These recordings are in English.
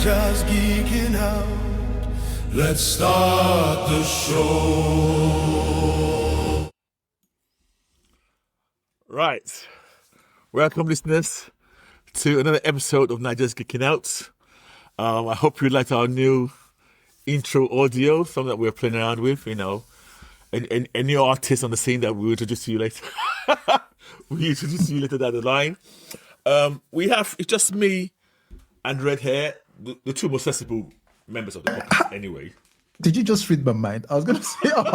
just geeking out. Let's start the show. Right. Welcome, listeners, to another episode of Not Just Geeking Out. I hope you liked our new intro audio, something that we're playing around with, you know. And new artists on the scene that we'll introduce to you later. We'll introduce you later down the line. It's just me and Red Hair, the two most accessible members of the podcast anyway. Did you just read my mind? I was going to say, that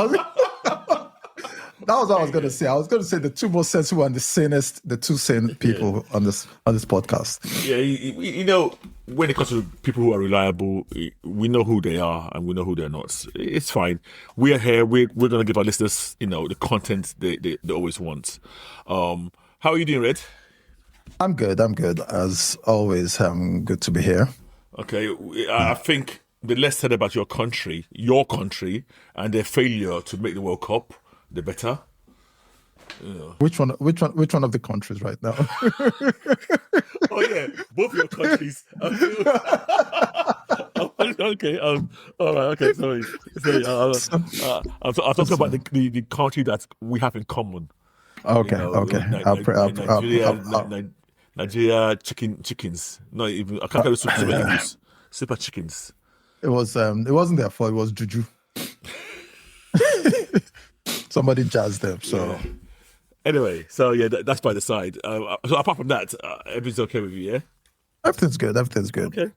was what I was going to say. I was going to say the two most sensible and the sanest, the two sane people on this podcast. Yeah, you know, when it comes to people who are reliable, we know who they are and we know who they're not. It's fine. We are here. We're going to give our listeners, you know, the content they always want. How are you doing, Red? I'm good. As always, I'm good to be here. Okay, I think the less said about your country, and their failure to make the World Cup, the better. Yeah. Which one of the countries right now? Oh yeah, both your countries. Okay. All right. Okay. Sorry. I'm talking about the country that we have in common. Okay. You know, okay. Nigeria chickens. Not even. I can't tell you super English. Super chickens. It wasn't their fault. It was juju. Somebody jazzed them. So. Yeah. Anyway, so yeah, that's by the side. So apart from that, everything's okay with you, yeah? Everything's good. Okay,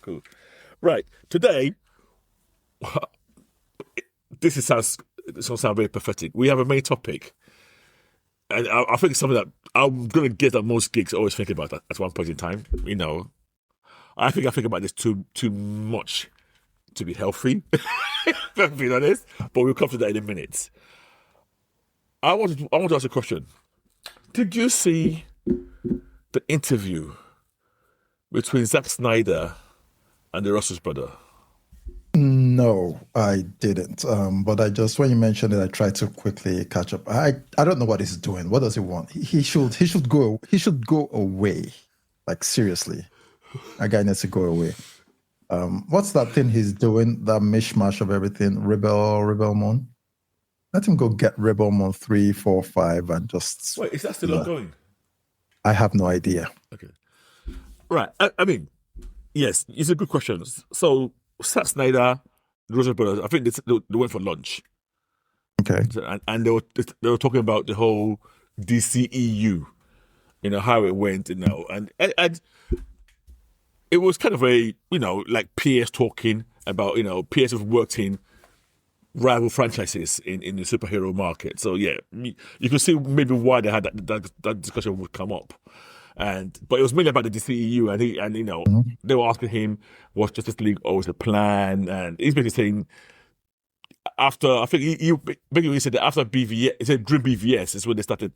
cool. Right, today, this sounds very pathetic. We have a main topic, and I think it's something that I'm going to get that most geeks always think about that at one point in time. You know, I think about this too much to be healthy, to be honest. But we'll come to that in a minute. I want to ask a question. Did you see the interview between Zack Snyder and the Russo's brother? No, I didn't. But when you mentioned it, I tried to quickly catch up. I don't know what he's doing. What does he want? He should go away. Like seriously, that guy needs to go away. What's that thing he's doing? That mishmash of everything. Rebel Moon. Let him go get Rebel Moon 3, 4, 5 and just... Wait, is that still ongoing? I have no idea. Okay. Right. I mean, yes, it's a good question. So, Zack Snyder, the Russo brothers, I think they went for lunch. Okay. And they were talking about the whole DCEU, you know, how it went, you know. And it was kind of a, you know, like peers talking about, you know, peers who've worked in rival franchises in the superhero market. So yeah, you can see maybe why they had that discussion would come up. But it was mainly about the DCEU, and you know, they were asking him, was Justice League always a plan? And he's basically saying, after, I think he said that after BVS, he said during BVS is when they started.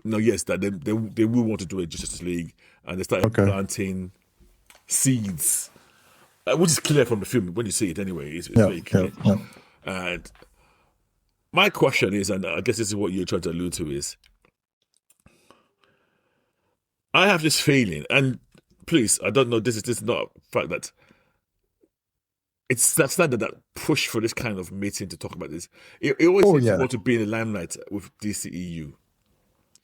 No, yes, that they will want to do a Justice League, and they started planting seeds. Which is clear from the film when you see it anyway. It's very clear. Yeah. And my question is, and I guess this is what you're trying to allude to, is I have this feeling, and please, I don't know, this is not a fact that it's that standard that push for this kind of meeting to talk about this. It always seems to want to be in the limelight with DCEU.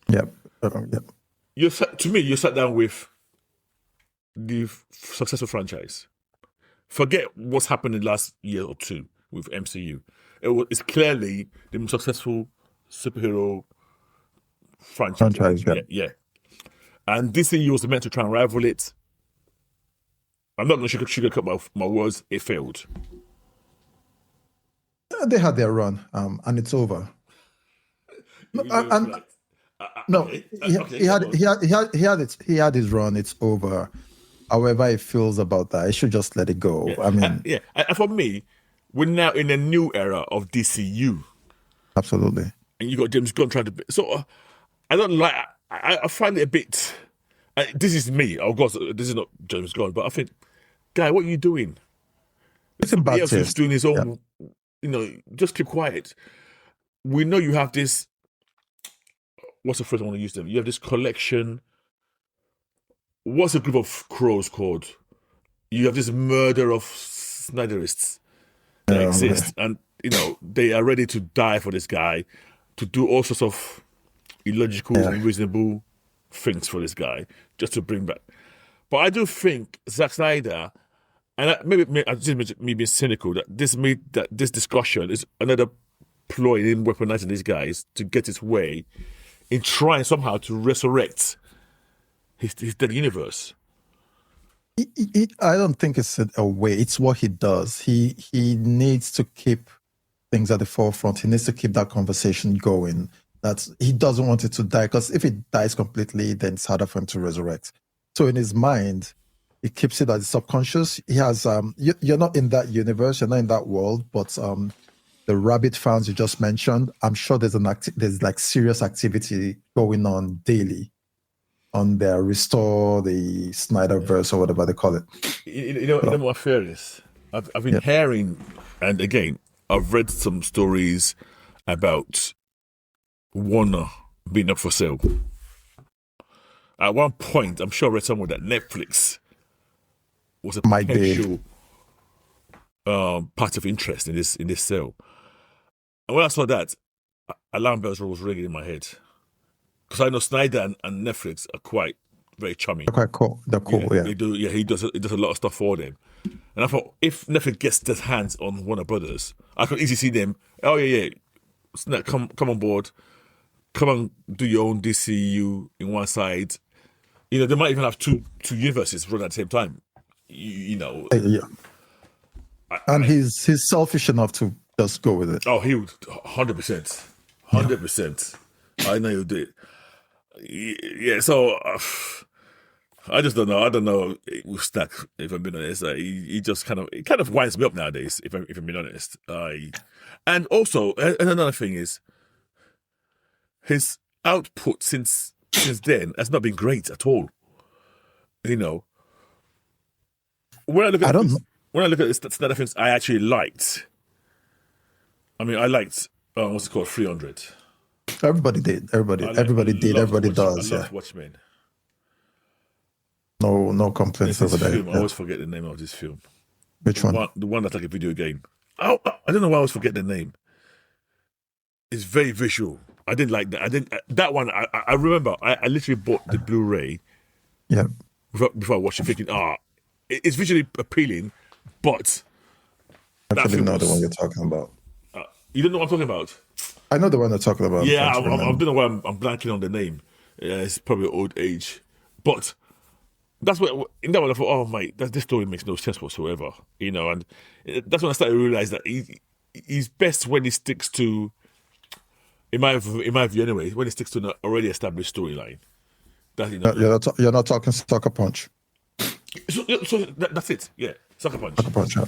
Yep. To me, you sat down with the successful franchise. Forget what's happened in the last year or two with MCU. It's clearly the most successful superhero franchise. Yeah. And DCU was meant to try and rival it. I'm not going to sugarcoat my words. It failed. They had their run, and it's over. He had his run. It's over. However he feels about that, he should just let it go. Yeah. I mean, And for me, we're now in a new era of DCU. Absolutely. And you got James Gunn trying to. So I don't like. I find it a bit. This is me. Of course, this is not James Gunn, but I think, guy, what are you doing? It's a bad else doing his own. Yeah. You know, just keep quiet. We know you have this. What's the phrase I want to use them? You have this collection what's a group of crows called? You have this murder of Snyderists that exist, and they are ready to die for this guy, to do all sorts of illogical, unreasonable things for this guy, just to bring back. But I do think Zack Snyder, and maybe me being cynical, that this discussion is another ploy in weaponizing these guys to get his way in trying somehow to resurrect his dead universe. I don't think it's a way. It's what he does. He needs to keep things at the forefront. He needs to keep that conversation going. That he doesn't want it to die, because if it dies completely, then it's harder for him to resurrect. So in his mind, he keeps it as subconscious. He has you're not in that universe, you're not in that world, but the rabbit fans you just mentioned, I'm sure there's like serious activity going on daily on their Restore the Snyderverse or whatever they call it. You know what fear is? I've been hearing, and again, I've read some stories about Warner being up for sale. At one point, I'm sure I read somewhere that Netflix was a potential part of interest in this sale. And when I saw that, alarm bells was ringing in my head. Because I know Snyder and Netflix are very charming. They're quite cool. They're cool, yeah. They do, he does a lot of stuff for them. And I thought, if Netflix gets their hands on Warner Brothers, I could easily see them, come on board, come and do your own DCU in one side. They might even have two universes running at the same time. Yeah. And he's selfish enough to just go with it. Oh, he would 100%. 100%. I know he'll do it. Yeah, so I just don't know. I don't know with Stack, if I'm being honest. He just kind of winds me up nowadays, if I'm being honest. And also, another thing is, his output since then has not been great at all. When I look at the Snyder things I actually liked. I mean, I liked what's it called, 300. Everybody did. Everybody did. Everybody does. I love Watchmen. No complaints over there. I always forget the name of this film. Which one? The one that's like a video game. Oh, I don't know why I always forget the name. It's very visual. I didn't like that. That one. I remember. I literally bought the Blu-ray. Yeah. Before I watched it, thinking, it's visually appealing, but actually know the one you're talking about. You don't know what I'm talking about? I know the one you're talking about. Yeah, I don't know why I'm blanking on the name. Yeah, it's probably old age, but that's what in that one I thought. Oh my, this story makes no sense whatsoever. And that's when I started to realize that he's best when he sticks to, in my view anyway, when he sticks to an already established storyline. You're not talking Sucker Punch. So that's it. Yeah, Sucker Punch.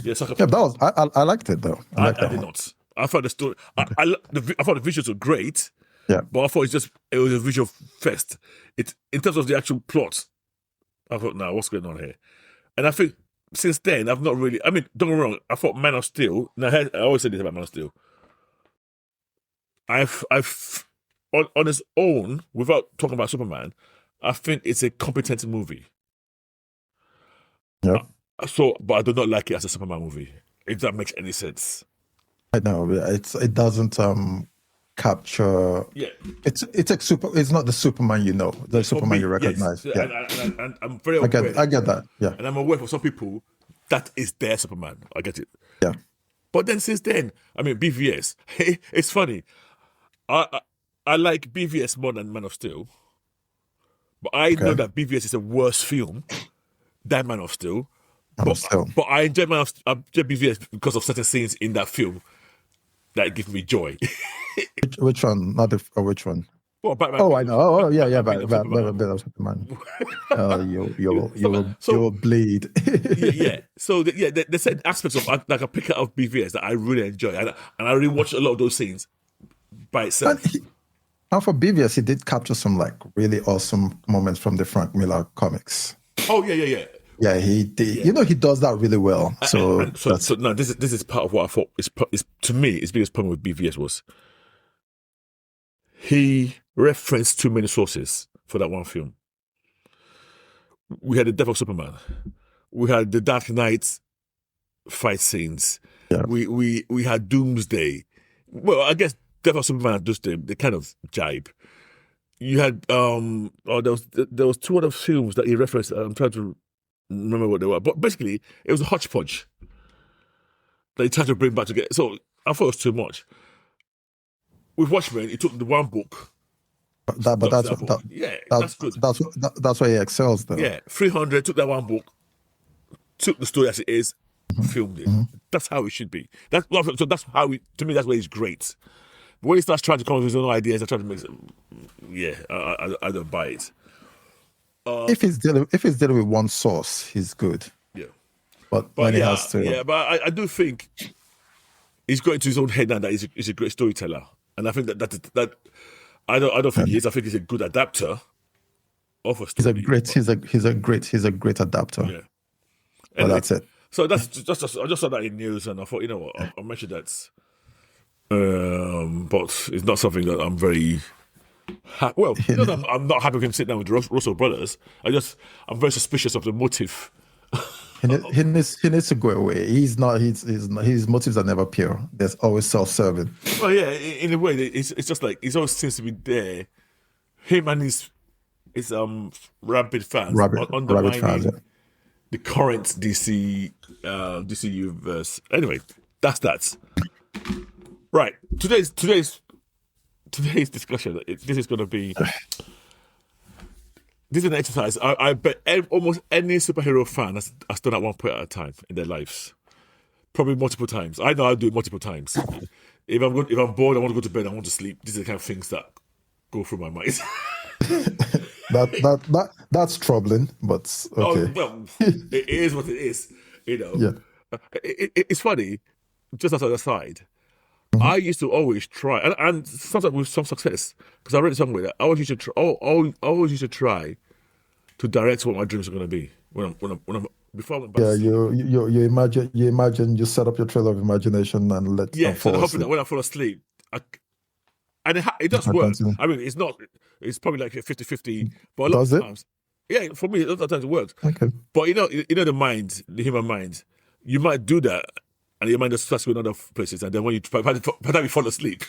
Yeah, Sucker Punch. That was I liked it though. I did not. I thought the story. I thought the visuals were great. Yeah, but I thought it was a visual fest. In terms of the actual plot, I thought, now what's going on here? And I think since then I've not really. I mean, don't get me wrong. I thought Man of Steel. Now I always say this about Man of Steel. I've on its own, without talking about Superman, I think it's a competent movie. Yeah. But I do not like it as a Superman movie. If that makes any sense. I know it doesn't capture. Yeah. It's not the Superman the Superman you recognize. Yes. Yeah. And I'm very aware. I get that. Yeah. And I'm aware for some people that is their Superman. I get it. Yeah. But then since then, I mean, BVS. It's funny. I like BVS more than Man of Steel. But I know that BVS is a worse film than Man of Steel. But I enjoy BVS because of certain scenes in that film that give me joy. Which one? Not which one? Well, Batman. Oh, I know. Oh, yeah. Batman of Superman. You'll bleed. Yeah. So there's certain aspects of like a picker of BVS that I really enjoy, and I really watch a lot of those scenes by itself. And for BVS, he did capture some like really awesome moments from the Frank Miller comics. Oh yeah. Yeah, he did. Yeah. He does that really well. So no, this is part of what I thought is to me his biggest problem with BVS was he referenced too many sources for that one film. we had the Death of Superman. We had the Dark Knight fight scenes. Yeah. We had Doomsday. Well, I guess Death of Superman and Doomsday, they kind of jibe. You had there was two other films that he referenced. I'm trying to remember what they were, but basically it was a hodgepodge that he tried to bring back together. So I thought it was too much. With Watchmen, he took the one book. But that's good. That's why he excels, though. Yeah, 300 took that one book, took the story as it is, filmed it. That's how it should be. That's how to me that's where he's great. But when he starts trying to come up with his own ideas and trying to make some, I don't buy it. If he's dealing with one source, he's good. Yeah, but when he has to, but I do think he's got into his own head now that he's a great storyteller, and I think that I don't think he is. I think he's a good adapter of a story. He's a great adapter. Yeah, and that's it. So I just saw that in news, and I thought, you know what, I'll mention that. But it's not something that I'm very well. I'm not happy with him sitting down with the Russo brothers. I'm very suspicious of the motive. He needs to go away. His motives are never pure. There's always self-serving. Well, yeah, in a way, it's just like he always seems to be there. Him and his rabid fans undermining the current DCU verse. Anyway, that's that. Right, today's discussion. This is going to be. This is an exercise I bet almost any superhero fan has done at one point at a time in their lives. Probably multiple times. I know I'll do it multiple times. If I'm bored, I want to go to bed, I want to sleep. These are the kind of things that go through my mind. That's troubling, but okay. Oh, well, it is what it is. You know. Yeah. It's funny, just as an aside, I used to always try, and sometimes with some success, because I read it somewhere that I always used to try to direct what my dreams are going to be when I'm before I went back. Yeah, you imagine, you set up your trailer of imagination and let them fall so asleep. That when I fall asleep, it does work. I mean, it's probably like a 50-50, but a lot of times, yeah, for me, a lot of times it works. Okay. But you know the human mind, you might do that, and your mind just starts going other places, and then when by the time you fall asleep,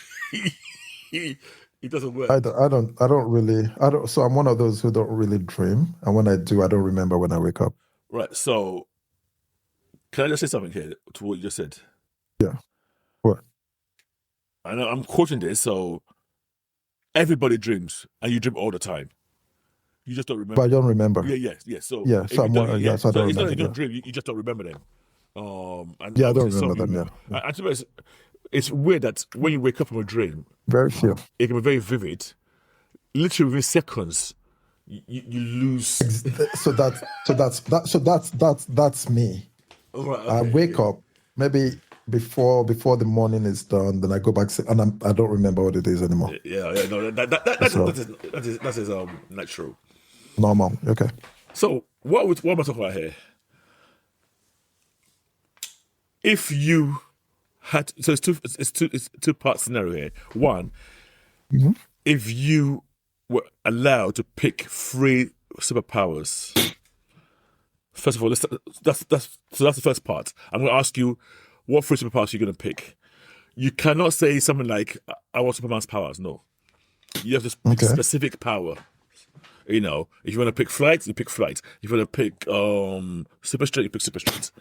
it doesn't work. I don't really. So I'm one of those who don't really dream, and when I do, I don't remember when I wake up. Right. So, can I just say something here to what you just said? Yeah. What? I know I'm quoting this. So, everybody dreams, and you dream all the time. You just don't remember. But I don't remember. Yeah. So yeah. So I don't remember. It's not that you don't dream. You just don't remember them. I don't remember them. Yeah. And to me, it's weird that when you wake up from a dream, very few. It can be very vivid. Literally within seconds, you lose. So that's me. Right, okay, I wake up maybe before the morning is done, then I go back and I don't remember what it is anymore. Yeah. No, that is natural. Normal. Okay. So what am I talking about here? If you had, so it's two part scenario here. One, if you were allowed to pick 3 superpowers. First of all, that's the first part. I'm going to ask you what 3 superpowers you're going to pick. You cannot say something like, "I want Superman's powers." No, you have to pick specific power. You know, if you want to pick flight, you pick flight. If you want to pick super strength, you pick super strength.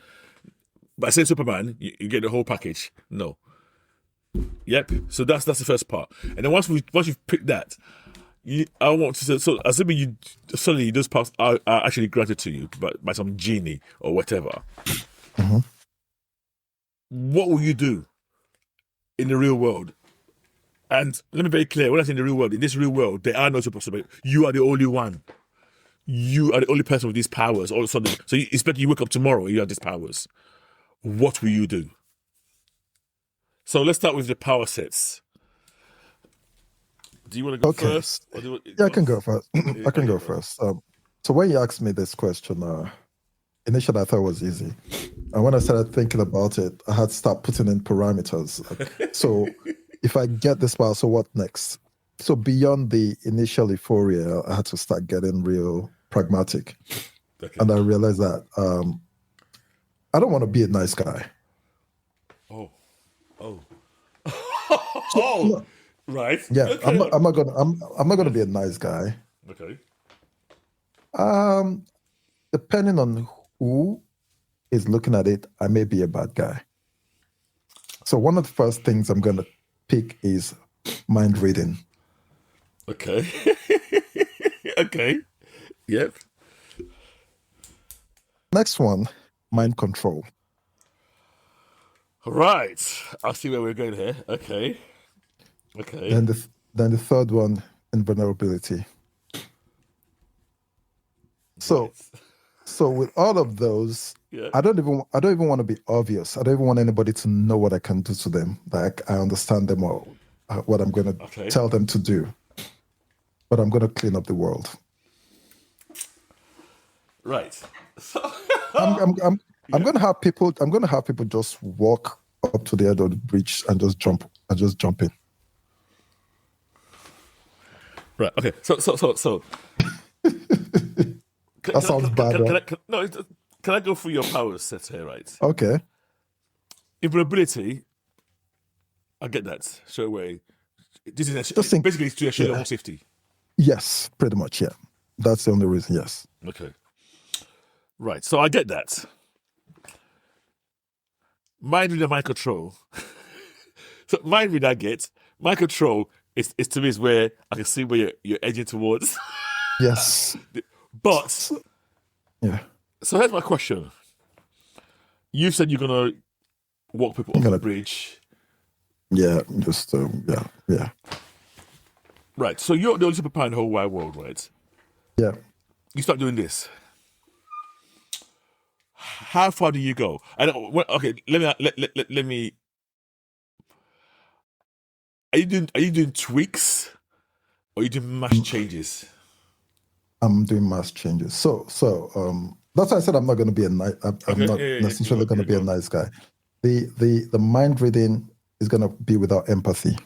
By saying Superman, you get the whole package. No. Yep. So that's the first part. And then once you've picked that, I want to say, so assuming suddenly those powers are actually granted to you by some genie or whatever. What will you do in the real world? And let me be very clear, when I say in the real world, in this real world, there are no superpowers. You are the only one. You are the only person with these powers all of a sudden. So you expect you wake up tomorrow and you have these powers. What will you do? So let's start with the power sets. Do you want to go first? I can go first. I can go first. So when you asked me this question, initially I thought it was easy. And when I started thinking about it, I had to start putting in parameters. So if I get this power, so what next? So beyond the initial euphoria, I had to start getting real pragmatic. Okay. and I realized that I don't want to be a nice guy. Oh. So, Oh. no, Right. yeah, Okay. I'm not gonna be a nice guy. Okay. Depending on who is looking at it, I may be a bad guy. So one of the first things I'm gonna pick is mind reading. Okay. Okay. Yep. Next one, mind control. Right. I see where we're going here. Okay. Okay. Then the third one, invulnerability. So Right. so with all of those, Yeah. I don't even want to be obvious. I don't even want anybody to know what I can do to them. Like I understand them or what I'm going to Okay. tell them to do. But I'm going to clean up the world. Right. So, I'm going to have people. I'm going to have people just walk up to the edge of the bridge and just jump in. right. Okay. So. That sounds bad, right? Can I go through your power set here, right? Okay. Invulnerability, I get that straight away. This is Just basically to assure your yeah. own safety. Yes, pretty much. Yeah, that's the only reason. Yes. Okay. Right. So I get that. Mind reader, mind control. So mind reader, I get. Mind control is to me is where I can see where you're edging towards. Yes. But Yeah. so here's my question. You said you're gonna walk people off the bridge. Yeah. Just yeah. Right. So you're the only superpower in the whole wide world, right? Yeah. You start doing this. How far do you go? Okay, let me. Are you doing tweaks, or are you doing mass changes? I'm doing mass changes. So that's why I said I'm not going to be a nice. I'm not necessarily going to be a nice guy. The mind reading is going to be without empathy.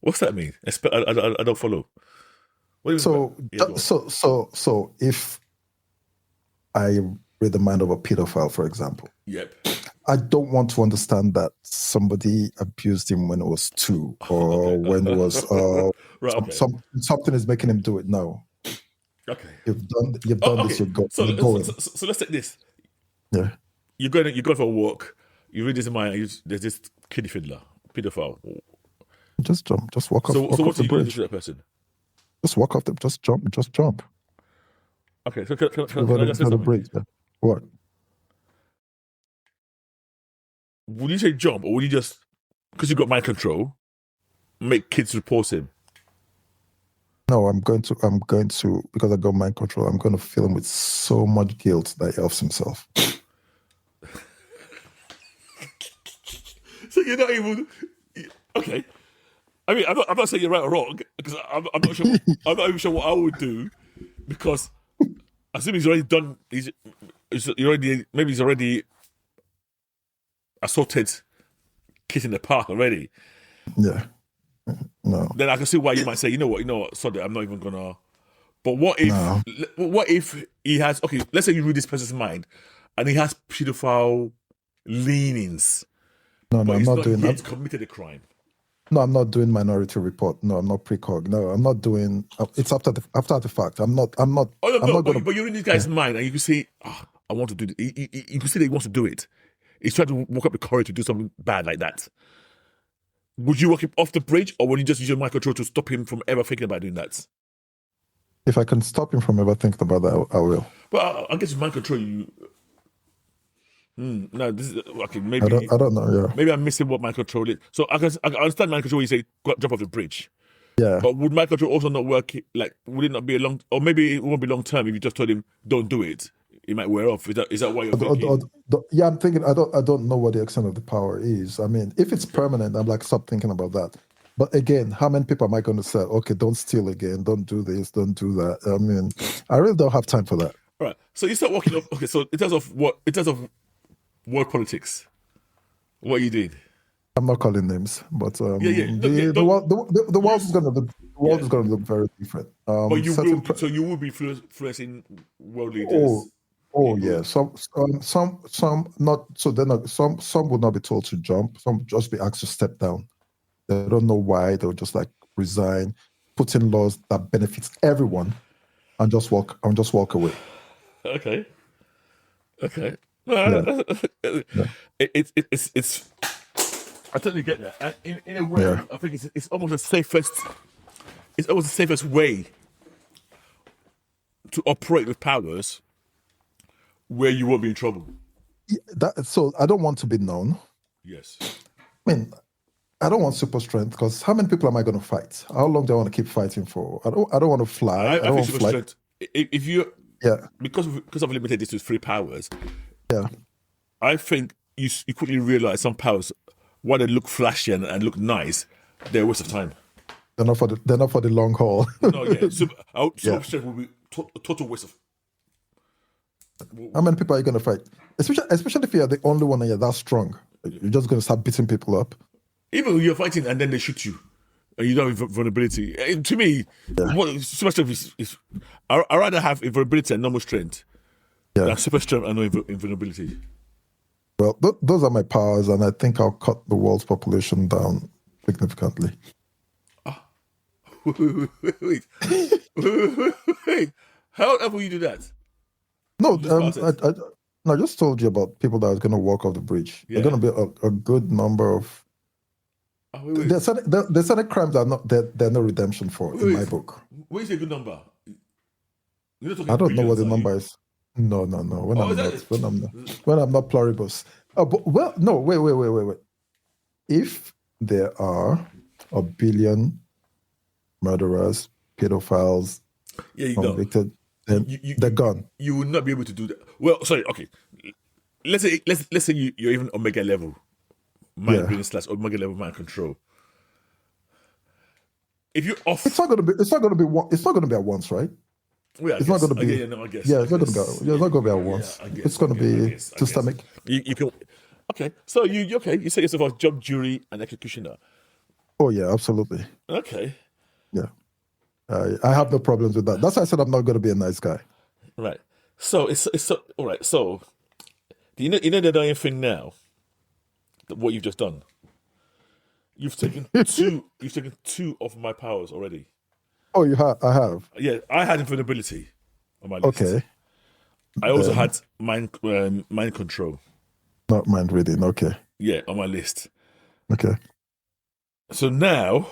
What's that mean? I don't follow. What do you mean So if I read the mind of a pedophile, for example. Yep. I don't want to understand that somebody abused him when he was 2 or when he was right, something is making him do it. No. Okay. You've done this, you're going. So let's take this. Yeah. You go for a walk, you read this in mind, there's this kiddie fiddler, pedophile. Just jump. Just walk off. So walk what off the are you going to bridge. do to that person? Just walk off the. Just jump. Okay, so can I just say the something? bridge. Yeah. What? Would you say jump, or would you just, because you got mind control, make kids report him? No, I'm going to because I got mind control. I'm going to fill him with so much guilt that he offs himself. So you're not even okay. I mean, I'm not saying you're right or wrong because I'm not sure. I'm not even sure what I would do because I assume he's already done. He's already assaulted kid in the park already. Yeah. No. Then I can see why you might say, you know what, sorry, I'm not even gonna. But what if he has? Okay, let's say you read this person's mind, and he has pedophile leanings. No, I'm not doing that. He's committed a crime. No, I'm not doing Minority Report. No, I'm not precog. No, I'm not doing. It's after the fact. I'm not. Oh no, but you're in this guy's mind, and you can see, I want to do this. You can see that he wants to do it. He's trying to walk up the courage to do something bad like that. Would you walk him off the bridge, or would you just use your mind control to stop him from ever thinking about doing that? If I can stop him from ever thinking about that, I will. But I guess with mind control, you. No, this is okay. Maybe I don't know. Yeah. Maybe I'm missing what mind control is. So I understand mind control when you say jump off the bridge. Yeah. But would mind control also not work? Like, would it not be a long, or maybe it won't be long term if you just told him don't do it? It might wear off. Is that why you're thinking? Yeah, I'm thinking. I don't know what the extent of the power is. I mean, if it's permanent, I'm like, stop thinking about that. But again, how many people am I going to say, okay, don't steal again, don't do this, don't do that? I mean, I really don't have time for that. All right. So you start walking up. Okay. So in terms of world politics, what are you doing? I'm not calling names, but the world is gonna. the world is going to look very different. But you Certain will, so you will be influencing world Oh, leaders. oh You yeah. will. Some not. So they're not. Some would not be told to jump. Some just be asked to step down. They don't know why. They'll just like resign, put in laws that benefits everyone, and just walk away. Okay. Okay. Yeah, No, yeah, it's. I totally get that. And in a way, yeah. I think it's almost the safest. It's almost the safest way to operate with powers where you won't be in trouble. So I don't want to be known. Yes. I mean, I don't want super strength because how many people am I going to fight? How long do I want to keep fighting for? I don't want to fly. I I don't think want to super fly. strength. If you Yeah, because I've limited this to 3 powers, yeah. I think you quickly realize some powers, while they look flashy and look nice, they're a waste of time. They're not for the long haul. No, yeah. Yeah. Super strength will be a total waste of. How many people are you going to fight? Especially if you're the only one and you're that strong. You're just going to start beating people up. Even when you're fighting and then they shoot you, and you don't have vulnerability. To me, super strength is I rather have invulnerability and normal strength Yeah. than super strength and no invulnerability. Well, those are my powers, and I think I'll cut the world's population down significantly. Wait. How ever will you do that? No, Just pass it. I just told you about people that are going to walk off the bridge. Yeah. There are going to be a good number of. Wait. There's certain crimes that are not there's no redemption for in my book. What is a good number? You're not talking I don't know what billions, the are number you? is. No. When Oh, I'm is not that when I'm not pluribus. Well, no, wait. If there are a billion murderers, pedophiles, Yeah, you know. convicted, then they're gone. You will not be able to do that. Well, sorry, okay. Let's say you're even omega level, mind reading / omega level mind control. If you're off, It's not going to be one. It's not going to be at once, right? well, It's not going to be. I guess. Yeah, I it's not going to guess. go. Yeah, it's not going to be at once. I guess, It's going to be I guess. systemic. You can. Okay, so you say yourself a job, jury, and executioner. Oh yeah, absolutely. Okay, Yeah, I have no problems with that. That's why I said I'm not going to be a nice guy. right. So it's so all right. So you know the annoying thing now, what you've just done. You've taken two. You've taken 2 of my powers already. Oh, you have? I have. Yeah, I had invulnerability on my list. Okay, I also had mind control. not mind reading. Okay, Yeah, on my list. okay. So now,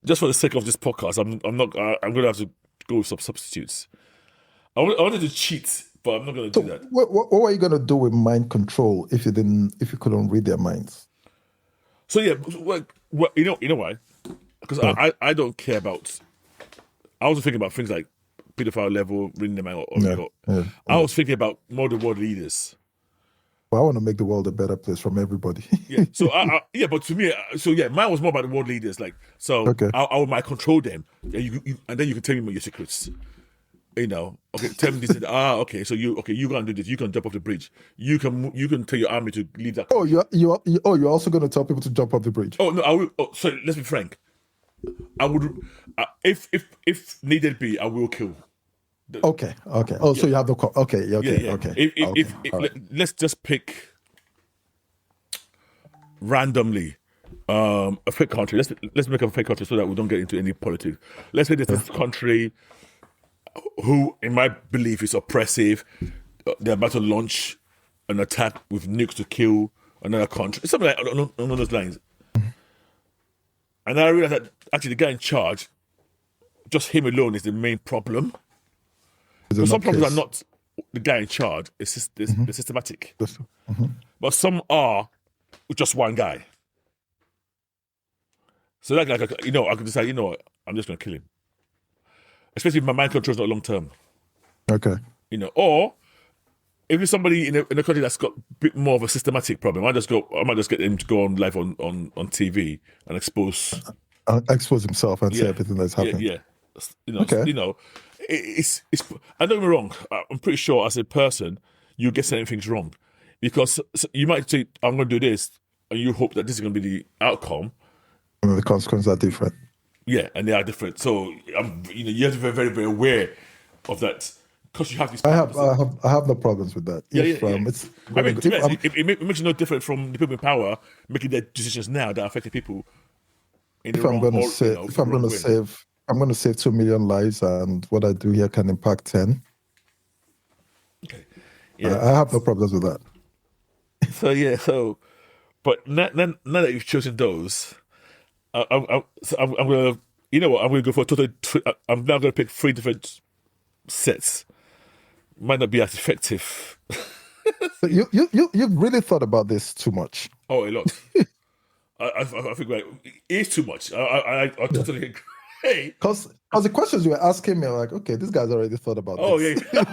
just for the sake of this podcast, I'm going to have to go with some substitutes. I wanted to cheat, but I'm not going to So do that. what were you going to do with mind control if you couldn't read their minds? So yeah, well, you know why? Because I don't care about. I wasn't thinking about things like pedophile level, reading them out. I was thinking about more the world leaders. Well, I want to make the world a better place from everybody. Yeah. So but to me, mine was more about the world leaders. Like, so Okay. I would might control them, and then you can tell me your secrets. You know, okay, tell me this. Okay, so you can do this. You can jump off the bridge. You can tell your army to leave that. Oh, you're also going to tell people to jump off the bridge. Oh no, I will. Oh, sorry. Let's be frank. I would, if need be, I will kill. Okay. Oh, so you have okay. Yeah. Okay. If All right. let's just pick randomly a fake country. Let's make a fake country so that we don't get into any politics. Let's say this country who, in my belief, is oppressive. They're about to launch an attack with nukes to kill another country, something like along those lines. And I realized that actually the guy in charge, just him alone, is the main problem. Because some problems are not the guy in charge; it's they're systematic. But some are with just one guy. So like I could decide, I'm just going to kill him. Especially if my mind control is not long term. Okay. Or if it's somebody in a country that's got a bit more of a systematic problem, I might just get him to go on live on TV and expose Himself and say everything that's happening. Yeah. Okay. It's. And don't get me wrong. I'm pretty sure as a person, you get certain things wrong because you might say, "I'm going to do this," and you hope that this is going to be the outcome. And the consequences are different. Yeah, and they are different. So you have to be very, very, very aware of that because you have these powers. I have no problems with that. Yeah, If yeah, yeah. it's I gonna mean, go, to be if honest, I'm it makes you no different from the people in power making their decisions now that affect people in the if I'm wrong gonna or save if I'm wrong gonna way. save I'm gonna save 2 million lives, and what I do here can impact 10. Okay, yeah. I have no problems with that. So yeah, but now that you've chosen those, I'm gonna, you know what? I'm gonna go for a total. I'm now gonna pick 3 different sets. Might not be as effective. So you've really thought about this too much. Oh, a lot. I think like, it is too much. I totally agree. Because the questions you were asking me are like, okay, this guy's already thought about Oh this. yeah,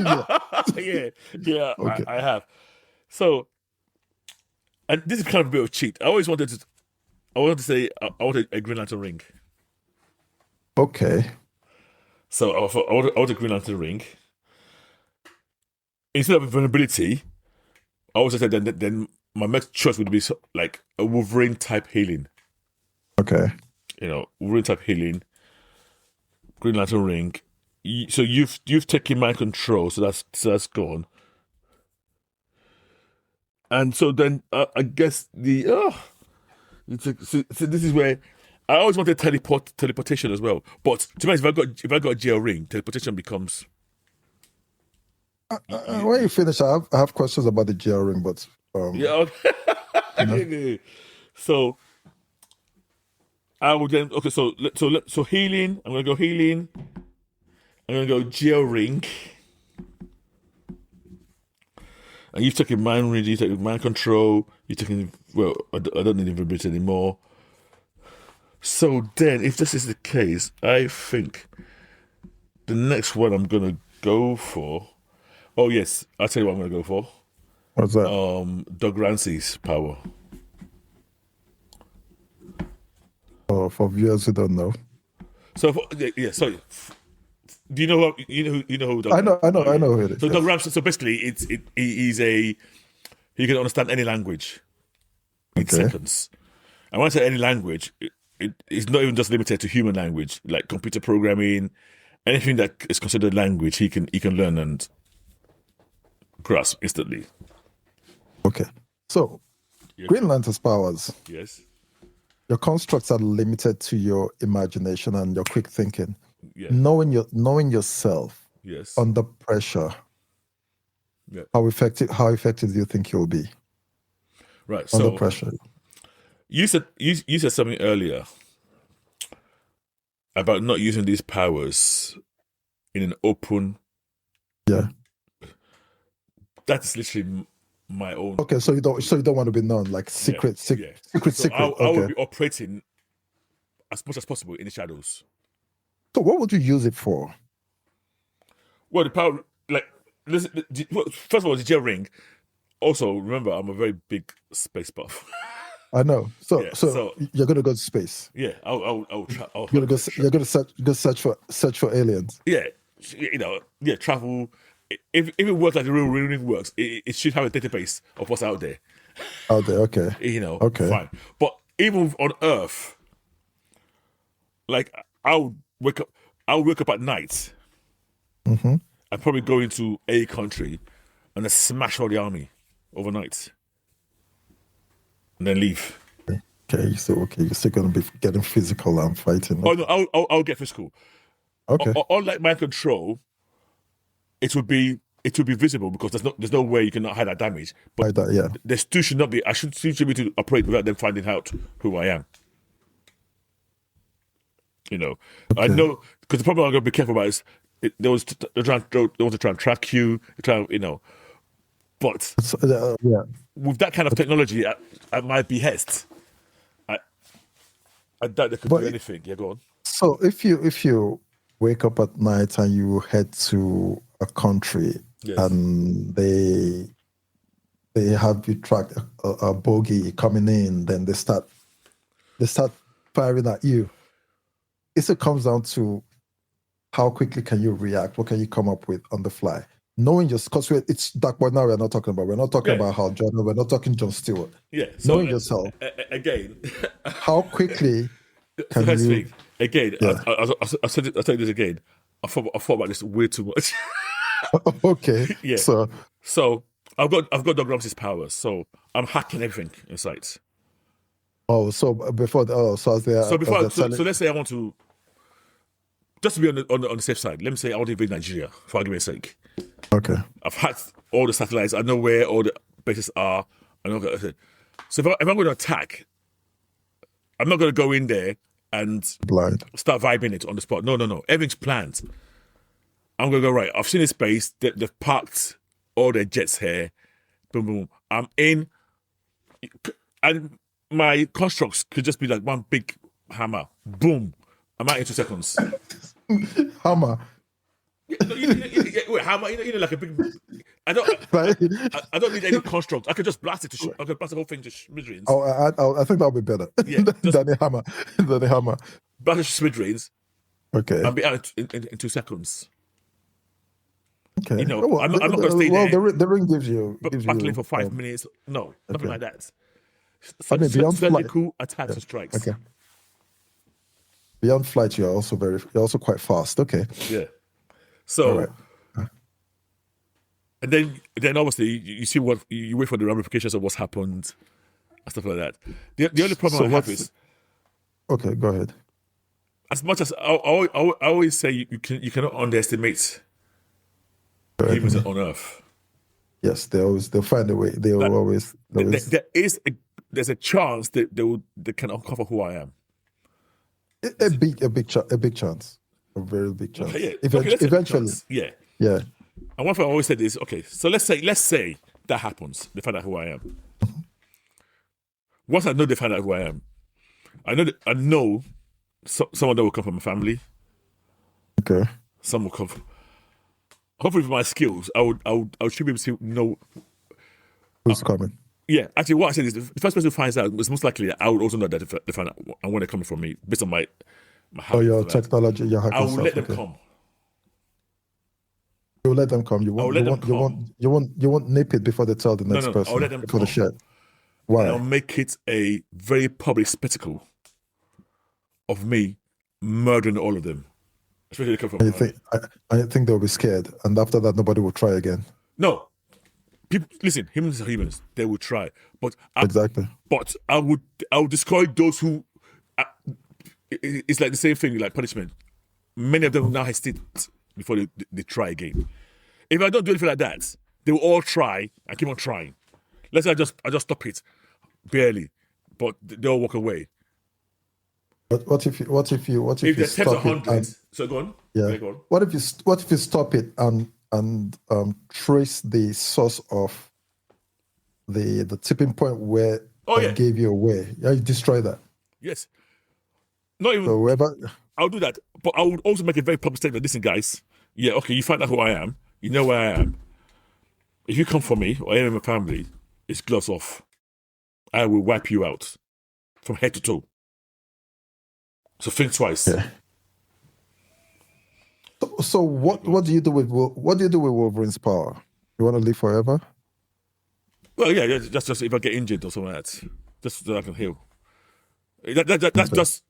Yeah. yeah. Okay. I have. So, and this is kind of a bit of cheat. I wanted to say I wanted a Green Lantern ring. Okay. So I want a Green Lantern ring. Instead of invulnerability, I also said then my next choice would be like a Wolverine type healing. Okay. Wolverine type healing, Green Lantern ring. So you've taken mind control, so that's gone. And so then I guess so this is where I always wanted teleportation as well. But to be honest, if I got a jail ring, teleportation becomes When you finish, I have questions about the GL ring, but yeah. Okay. So I would then so healing. I'm gonna go healing. I'm gonna go jail ring. And you've taken mind reading, you've taken mind control, you've taken I don't need invisibility anymore. So then, if this is the case, I think the next one I'm gonna go for. Oh yes, I'll tell you what I'm gonna go for. What's that? Doug Ramsey's power. Oh, for viewers who don't know, So sorry. Do you know who Doug? I know who it is. So Yes. Doug Ramsey. So basically, he can understand any language in seconds. And when I say any language, it's not even just limited to human language, like computer programming, anything that is considered language. He can learn and grasp instantly. Okay. So, Yeah. Green Lantern's powers. Yes. Your constructs are limited to your imagination and your quick thinking. Yeah. Knowing yourself Yes. under pressure. Yeah. How effective do you think you'll be Right. under So pressure? you said something earlier about not using these powers in an open. Yeah. That's literally my own. Okay, so you don't want to be known, like secret. So I Okay. would be operating as much as possible in the shadows. So what would you use it for? Well, the power, like, first of all, the jail ring. Also, remember, I'm a very big space buff. I know. So so- you're gonna go to space. Yeah, I'll try. You're gonna search for aliens. Yeah, travel. If it works like the real ring works, it should have a database of what's out there. Out there, okay. Okay. Fine. But even on Earth, like I'll wake up at night. Mm-hmm. I'd probably go into a country and then smash all the army overnight, and then leave. Okay, so you're still gonna be getting physical and fighting. Oh no, I'll get physical. Okay. Unlike mind control, it would be visible because there's no way you cannot hide that damage. But Like that, yeah. there still should not be. I should still be able to operate without them finding out who I am. I know because the problem I'm going to be careful about is they want to try and track you. But So, yeah. with that kind of technology at my behest, I doubt they could do anything. Yeah, go on. So if you wake up at night and you head to a country, Yes. and they have you track a bogey coming in, then they start firing at you. It comes down to how quickly can you react? What can you come up with on the fly? Knowing just because it's dark, but now we're not talking about Hal Jordan. We're not talking John Stewart. Yeah. So, Knowing yourself, again. how quickly So Can here's the you? thing. Again, Yeah. I'll tell you this again. I thought about this way too much. Okay. Yeah. So, So I've got Doug Ramsey's powers. So I'm hacking everything in sight. so before, so So as before, they're so, telling, so let's say I want to, just to be on the safe side. Let me say I want to invade Nigeria, for argument's sake. okay, I've hacked all the satellites. I know where all the bases are. I know. So if I'm going to attack, I'm not going to go in there and blind. start vibing it on the spot. No. Everything's planned. I'm going to go, right, I've seen this space. They've parked all their jets here. Boom, boom. I'm in. And my constructs could just be like one big hammer. Boom. I'm out in 2 seconds. Hammer. Wait, hammer? Like a big. I don't need any construct. I could just blast it I could blast the whole thing to smithereens. Oh, I think that'll be better Yeah, than a hammer. Than a hammer. Blast it to smithereens. Okay. I'll be out in 2 seconds. Okay. I'm not going to stay well, there. the ring gives you Battling for 5 minutes. No, nothing like that. beyond flight. Surgical attacks and strikes. Okay. Beyond flight, you're also quite fast. Okay. Yeah. So, All right. and then obviously you see what you wait for the ramifications of what's happened and stuff like that. The only problem I have is, okay, go ahead. as much as I always say, you cannot underestimate humans on Earth. Yes, they'll find a way. There's a chance that they can uncover who I am. A big chance, a very big chance. Okay, yeah. Eventually, yeah. Yeah. And one thing I always said is, okay, so let's say that happens. They find out who I am. Once I know they find out who I am, I know someone that will come from my family. Okay. Some will come from. Hopefully, with my skills, I should be able to know Who's coming? Yeah, actually, what I said is the first person who finds out is most likely that I would also know that they find out and when they're coming from me based on my habits. Your technology, your hacking I will stuff. let them come. You'll let them come. You won't nip it before they tell the next person. I'll let them before come. the share. Why? And I'll make it a very public spectacle of me murdering all of them. Especially if they come from I think they'll be scared, and after that, nobody will try again. No. People, listen, humans are humans. They will try, but Exactly. But I would destroy those who. It's like the same thing, like punishment. Many of them will now hesitate before they try again. If I don't do anything like that, they will all try and keep on trying. Let's say I just stop it, barely, but they all walk away. But what if you If there's tens of stop it? hundreds, so go on. Yeah. Go on. What if you stop it and trace the source of the tipping point where it gave you away? Yeah, you destroy that. Yes. Not even. So whoever, I'll do that, but I would also make a very public statement. Listen, guys. Yeah, okay. You find out who I am. You know where I am. If you come for me or any of my family, it's gloves off. I will wipe you out from head to toe. So think twice. Yeah. So what do you do with Wolverine's power? You want to live forever? Well, yeah, just if I get injured or something like that, just so I can heal. That's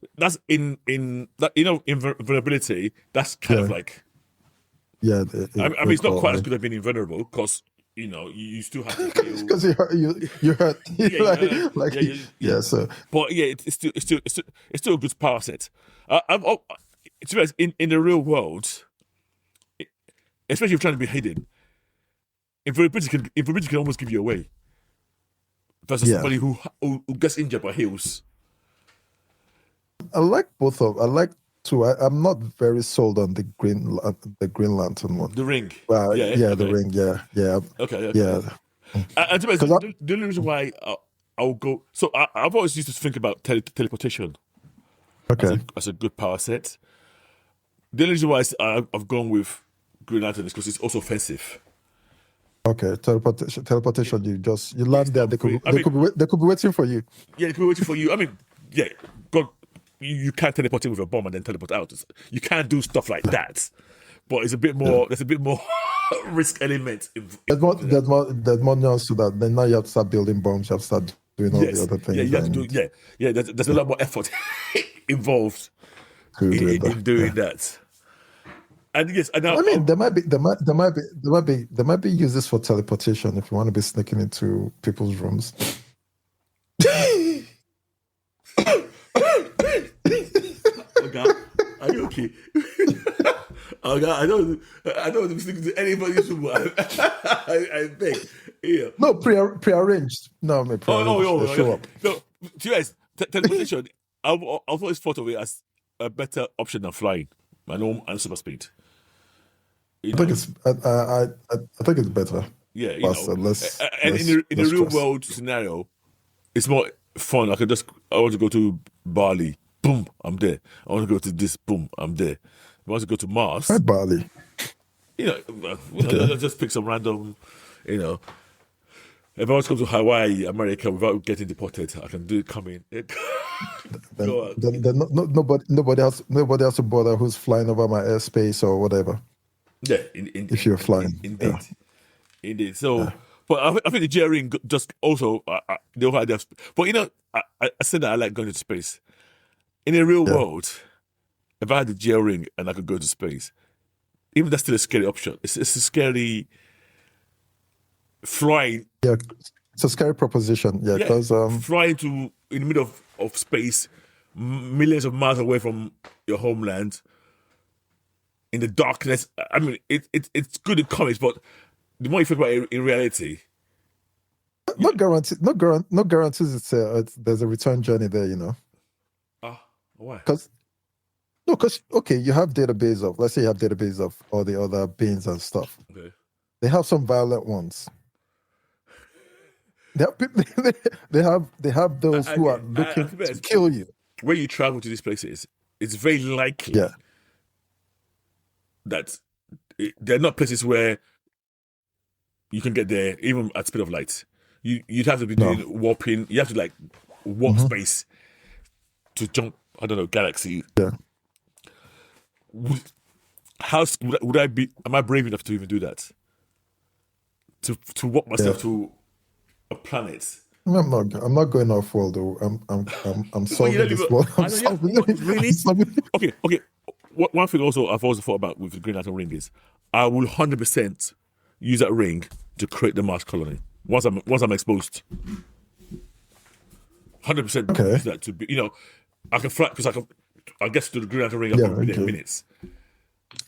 in invulnerability. That's kind of like. Yeah. I mean, it's not quite as good as being invulnerable because you still have to heal. Because you hurt. So. But yeah, it's still a good power set. To be honest, in the real world, especially if you're trying to be hidden, invulnerability can almost give you away. Versus somebody who gets injured but heals. I like both of. I like two. I'm not very sold on the Green Lantern one. The Ring. The Ring. Yeah. Okay. Yeah. And to be honest, the only reason why I'll go. So I've always used to think about teleportation. Okay. As a good power set. The only reason why I've gone with Green Lantern is because it's also offensive. Okay, teleportation. You land there. They could be waiting for you. Yeah, they could be waiting for you. I mean, yeah, God, you can't teleport in with a bomb and then teleport out. You can't do stuff like that. But it's a bit more. There's a bit more risk element. There's more nuance to that. Then now you have to start building bombs. You have to start doing all the other things. Yeah, you have to do. Yeah. There's a lot more effort involved in doing that. And yes, and I mean, there might be uses for teleportation if you want to be sneaking into people's rooms. Oh God, are you okay? Oh God, I don't want to be sneaking to anybody's room. I beg. Yeah. No, prearranged. No, I mean prearranged. Show up. No, to you guys, teleportation. I've always thought of it as a better option than flying. And super speed. I think it's better. Yeah, faster, in the real world scenario, it's more fun. I want to go to Bali, boom, I'm there. I want to go to this, boom, I'm there. I want to go to Mars. Why Bali? Just pick some random, If I want to go to Hawaii, America, without getting deported, I can do it coming. Then nobody else to bother who's flying over my airspace or whatever. Yeah, if you're flying, indeed. So, but I think the J ring just also the whole idea. But I said that I like going to space. In the real world, if I had the J ring and I could go to space, even that's still a scary option. It's a scary flying. Yeah, it's a scary proposition. Yeah, because flying to in the middle of space, millions of miles away from your homeland, in the darkness. I mean, it's good in comics, but the more you think about it in reality, not guarantees there's a return journey there. Why? Because okay, you have database of, let's say you have database of all the other beings and stuff. Okay. They have some violent ones. They have those who are looking to kill you. When you travel to these places, it's very likely that they're not places where you can get there even at speed of light. You'd have to be doing warping. You have to warp space to jump. I don't know, galaxy. Yeah. Would I be? Am I brave enough to even do that? To walk myself to a planet. I'm not going off world though. I'm solving this world. Really? Okay. One thing also I've also thought about with the Green Lantern ring is I will 100% use that ring to create the Mars colony once I'm exposed. 100% use that to be. I can fly because I guess to the Green Lantern ring. I'll be there in minutes.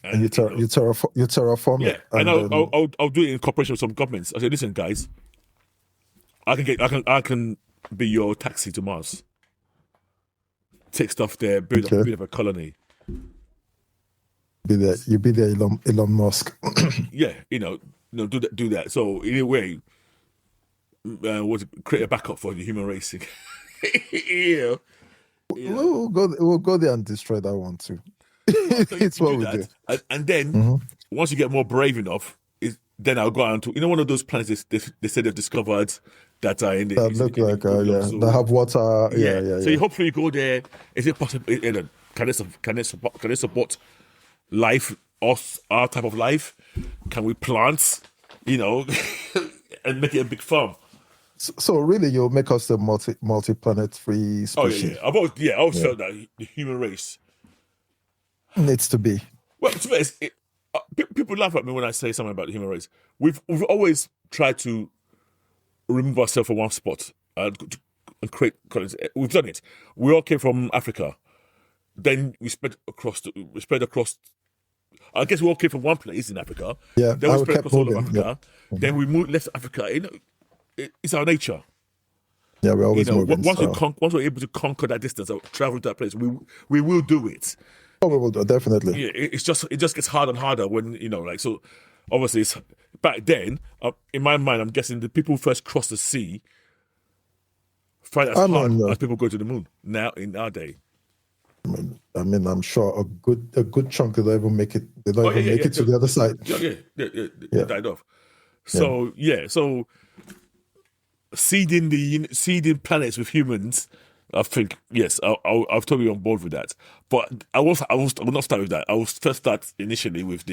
And you terraform it. Yeah, and I'll do it in cooperation with some governments. I say, listen, guys, I can be your taxi to Mars. Take stuff there, build up a colony. You be there, Elon Musk. Yeah, do that. So in a way, create a backup for the human race. We'll go there and destroy that one too. It's what we do. And then once you get more brave enough, then I'll go on to one of those planets they said they've discovered that are in the that look like that have water. Yeah. So hopefully you go there. Is it possible? Can it support life? Our type of life? Can we plant? And make it a big farm. So really, you'll make us a multi-planet free species. Oh yeah. I always felt that the human race needs to be. Well, to be honest, people laugh at me when I say something about the human race. We've always tried to remove ourselves from one spot and create colonies. We've done it. We all came from Africa. Then we spread across. I guess we all came from one place in Africa. Yeah. Then we spread across all of Africa. Yeah. Then we left Africa. It's our nature. Yeah, we're always moving. Once we're able to conquer that distance or travel to that place, we will do it. Oh, we will do, definitely. Yeah, it just gets harder and harder when so obviously it's back then. In my mind, I'm guessing the people who first crossed the sea find it as hard as people go to the moon now in our day. I mean, I'm sure a good chunk they don't even make it. They don't even make it to the other side. They died off. So so seeding planets with humans. I think yes, I'll totally on board with that. But I will not start with that. I will first start initially with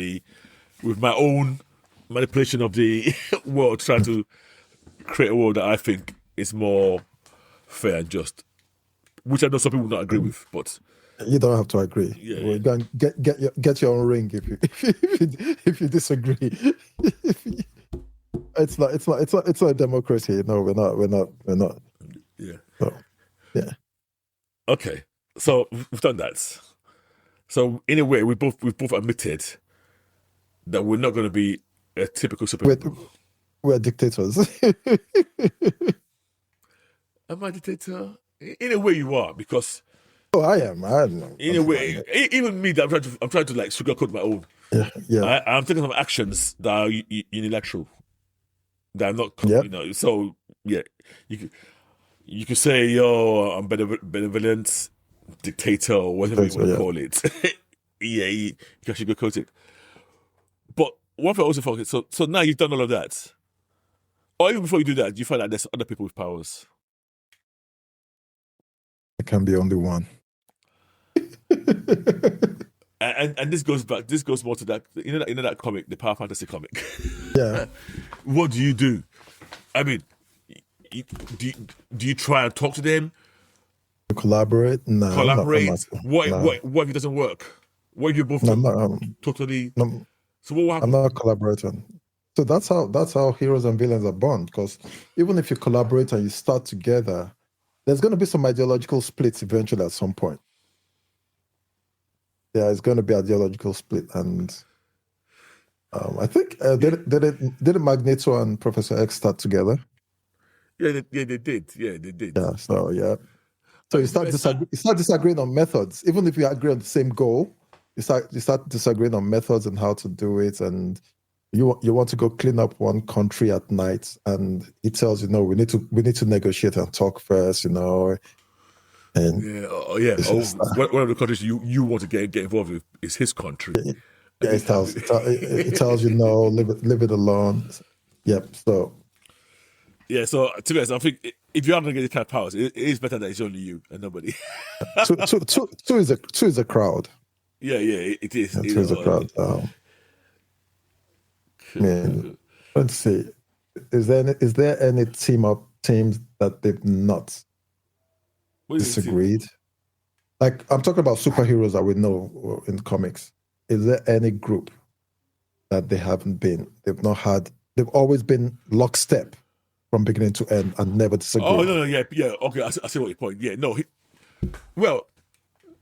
my own manipulation of the world, trying to create a world that I think is more fair and just, which I know some people will not agree with. But You don't have to agree. Yeah, We're yeah. going get your own ring if you if you disagree. It's not a democracy. No, we're not. Yeah. So, yeah. Okay. So we've done that. So in a way, we've both admitted that we're not going to be a typical We're, superhero. we're dictators. Am I a dictator? In a way, you are, because Oh, I am. I don't know. in a way, even me, that I'm trying to like sugarcoat my own. Yeah, yeah, I'm taking some actions that are unilateral, that are not, yeah. So yeah, you could say, yo, I'm benevolent dictator or whatever you So, want to yeah. call it. Yeah, you can sugarcoat it. But one thing I also focus. So now you've done all of that, or even before you do that, you find that there's other people with powers. There can be only one. And this goes back. This goes more to that. That comic, the power fantasy comic. Yeah. What do you do? I mean, do you try and talk to them? Collaborate? No, Collaborate? I'm not, What no, what if it doesn't work? What if you both no, totally? no, So what will I'm happen? not collaborating. So that's how heroes and villains are born. Because even if you collaborate and you start together, there's going to be some ideological splits eventually at some point. There is going to be ideological split, and I think did Magneto and Professor X start together? Yeah, they did. Yeah, they did. Yeah. So yeah. So you start disagreeing on methods, even if you agree on the same goal. You start disagreeing on methods and how to do it, and you want to go clean up one country at night, and he tells you, no, we need to negotiate and talk first, and Yeah, yeah. it's Oh, just, one of the countries you want to get involved with is his country. yeah, it tells you no, leave it alone. Yep. So Yeah, so to be honest, I think if you are going to get these kind of powers, it is better that it's only you and nobody. two is a crowd. Yeah, it is. Yeah, two is a crowd. I mean, let's see. Is there any teams that they've not What is it? disagreed? Like, I'm talking about superheroes that we know in comics. Is there any group that they've always been lockstep from beginning to end and never disagree? Oh no, yeah. Okay, I see what your point. Yeah, no. Well,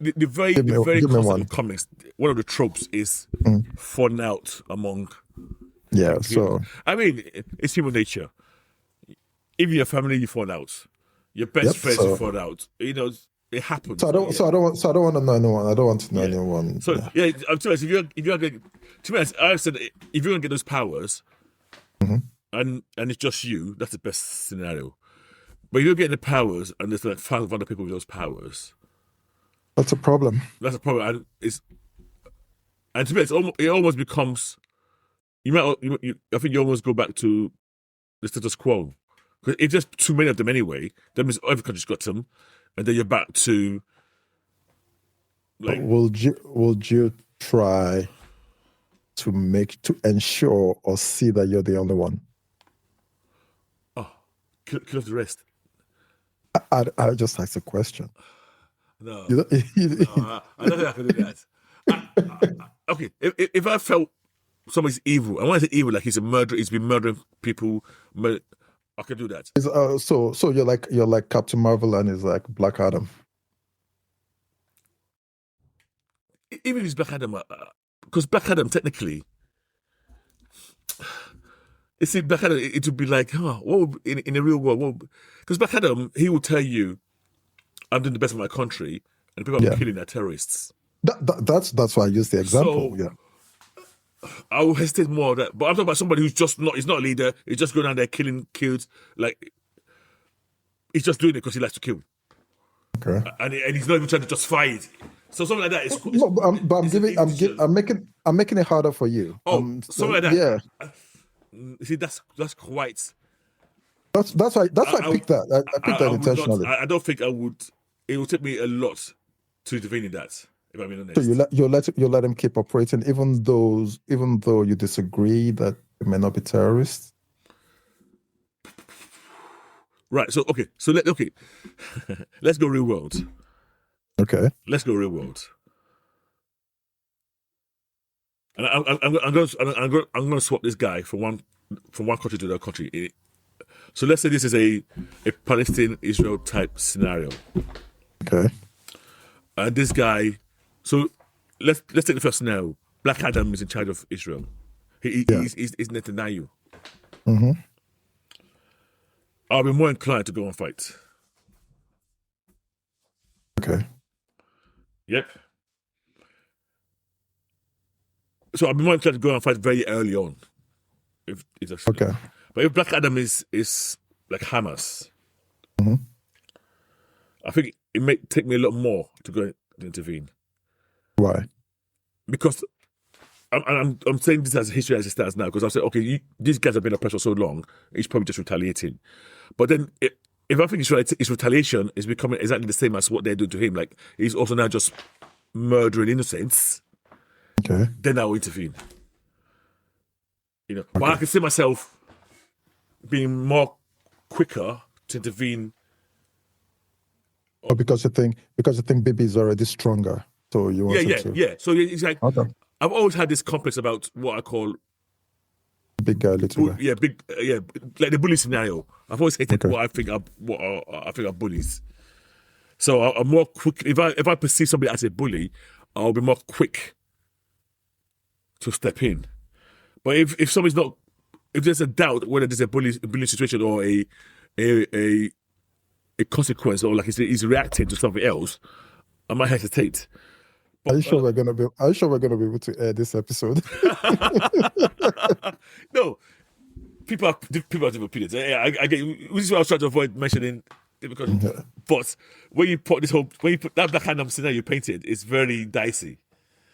the very Give me concept one. of comics. One of the tropes is falling out among. Yeah, people. so I mean, it's human nature. Even your family, you fall out. Your best friends, you fall out. It happens. I don't want to know anyone. I don't want to know anyone. So yeah, I'm telling you, if you're going, to be honest, I said if you're going to get those powers, and it's just you, that's the best scenario. But if you're getting the powers and there's like 5 other people with those powers, That's a problem. that's a problem. And to me, it almost becomes. I think you almost go back to the status quo. Because if there's too many of them anyway, that means every country's got them, and then you're back to. Like, Would you try to ensure or see that you're the only one? kill off the rest. I just asked a question. No, You no, I don't think I can do that. Okay, if I felt somebody's evil, and when I say evil, like he's a murderer, he's been murdering people, I can do that. So you're like Captain Marvel and he's like Black Adam. Even if he's Black Adam, because Black Adam technically, you see, Black Adam, it would be like, what would, in the real world, because Black Adam, he will tell you, I'm doing the best for my country, and the people I'm killing are terrorists. That's why I used the example. So, I will hesitate more of that. But I'm talking about somebody who's just not, he's not a leader, he's just going down there killing, like, he's just doing it because he likes to kill. Okay. And he's not even trying to justify it. So something like that is. No, but I'm making it harder for you. Something like that. Yeah. See, that's quite. That's why I picked that. I picked that intentionally. I don't think I would. It would take me a lot to intervene in that. If I'm being honest. So you let him keep operating, even though you disagree that it may not be terrorists. Right. So okay. Let's go real world. Okay. Let's go real world. And I'm going to swap this guy from one country to another country. So let's say this is a Palestine-Israel type scenario. Okay. And this guy, so let's take the first scenario. Black Adam is in charge of Israel. He's Netanyahu. Mm-hmm. I'll be more inclined to go and fight. Okay. Yep. So I'll be more inclined to go and fight very early on. If it's actually, Okay. But if Black Adam is like Hamas, Mm-hmm. I think it may take me a lot more to go and intervene. Why? Because I'm saying this as history as it stands now, because I say, okay, these guys have been oppressed for so long, he's probably just retaliating. But then if I think his retaliation is becoming exactly the same as what they're doing to him, like he's also now just murdering innocents, Okay. then I will intervene. But I can see myself being more quicker to intervene. Oh, because you think baby is already stronger, so you want to. Yeah. So it's like Okay. I've always had this complex about what I call Big guy, little guy. like the bully scenario. I've always hated what I think are bullies. So I'm more quick. If I perceive somebody as a bully, I'll be more quick to step in. But if somebody's not, if there's a doubt whether there's a bully situation or a consequence, or like he's reacting to something else, I might hesitate. Are you sure we're gonna be able to air this episode? No, people have different opinions. I get. This is what I was trying to avoid mentioning. Because, but when you put that Black Adam scenario you painted, it's very dicey.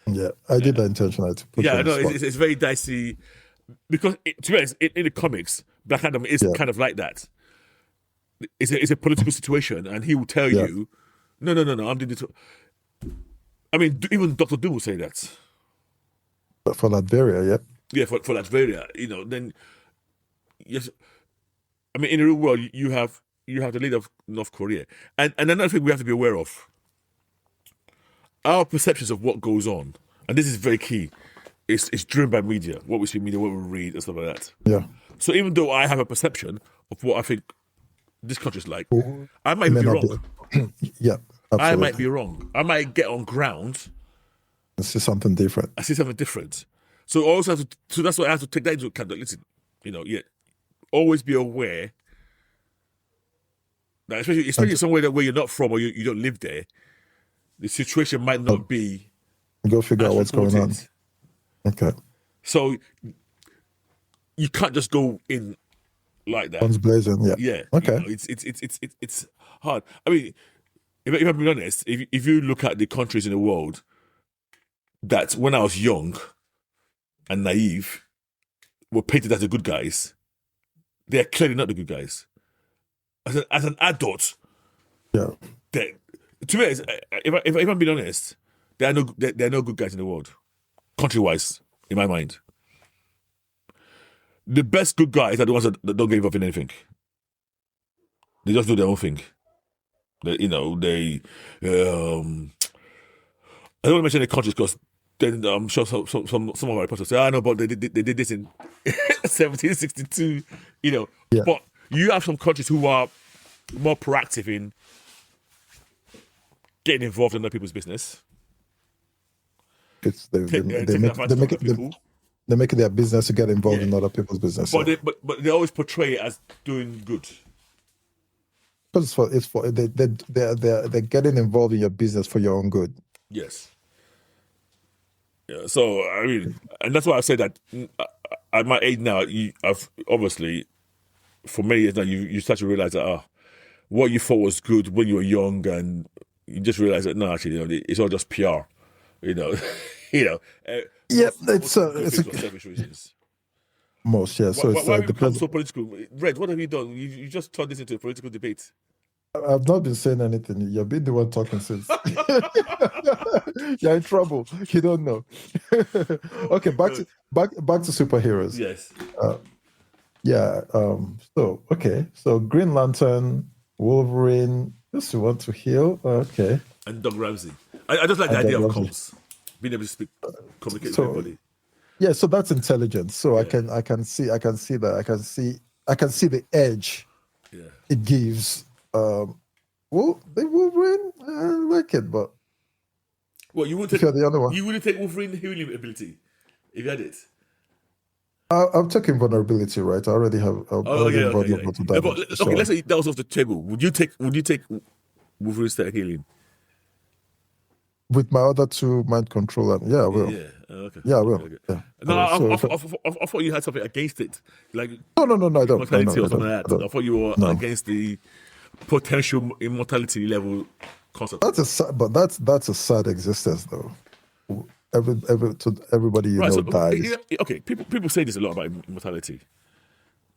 Yeah, I did that intentionally. It's very dicey because to be honest, in the comics, Black Adam is kind of like that. It's a political situation, and he will tell you, no, I'm doing it. I mean, even Dr. Doom will say that. But for Latveria, Yeah, for Latveria, then yes. I mean, in the real world, you have the leader of North Korea, and another thing we have to be aware of: our perceptions of what goes on, and this is very key. It's driven by media, what we see in media, what we read, and stuff like that. Yeah. So even though I have a perception of what I think this country's like, I might be wrong. Yeah, absolutely. I might be wrong. I might get on ground. I see something different. So also, so that's why I have to take that into account. That, listen, always be aware that especially somewhere where you're not from or you don't live there, the situation might not be. Go figure out what's going on. Okay. So you can't just go in like that. Guns blazing. Yeah. Yeah. Okay. It's hard. I mean, if I'm being honest, if you look at the countries in the world that when I was young and naive were painted as the good guys, they are clearly not the good guys. As an adult, to me, if I'm being honest, there are no good guys in the world, country-wise, in my mind. The best good guys are the ones that don't get involved in anything. They just do their own thing. I don't want to mention the countries because then I'm sure some of our reporters say, no, but they did this in 1762, Yeah. But you have some countries who are more proactive in getting involved in other people's business. They make it their business to get involved in other people's business. But they always portray it as doing good. Because they're getting involved in your business for your own good. Yes. Yeah. So I mean, and that's why I say that at my age now, I've obviously for many years now you start to realize that what you thought was good when you were young, and you just realize that no, actually, it's all just PR. It's selfish reasons. Most, yeah. So why have you become so political? Red, what have you done? You just turned this into a political debate. I've not been saying anything. You've been the one talking since. You're in trouble. You don't know. Okay, back to superheroes. Yes. So Green Lantern, Wolverine, Just want to heal. Okay. and Doug Ramsey. I just like the And idea Doug of Ramsey. comms, being able to speak, communicate with So everybody. yeah, so that's intelligence. So Yeah. I can see that. I can see the edge Yeah. it gives. Well, the Wolverine, I like it, but Well, you wouldn't if take you're the other one, you wouldn't take Wolverine healing ability if you had it. I'm taking vulnerability, right? I already have. I'm Oh already yeah, okay, yeah. vulnerable to But damage. okay, So let's say that was off the table. Would you take Wolverine static healing? with my other two mind control, yeah, I will. Yeah. Okay. Yeah, I Okay. will. Okay. Yeah. No, So I thought you had something against it, like no, I don't. No, immortality or I something don't. like I that. I don't. thought you were No, against the potential immortality level concept. but that's a sad existence, though. Everybody you Right. know So dies. okay, people say this a lot about immortality.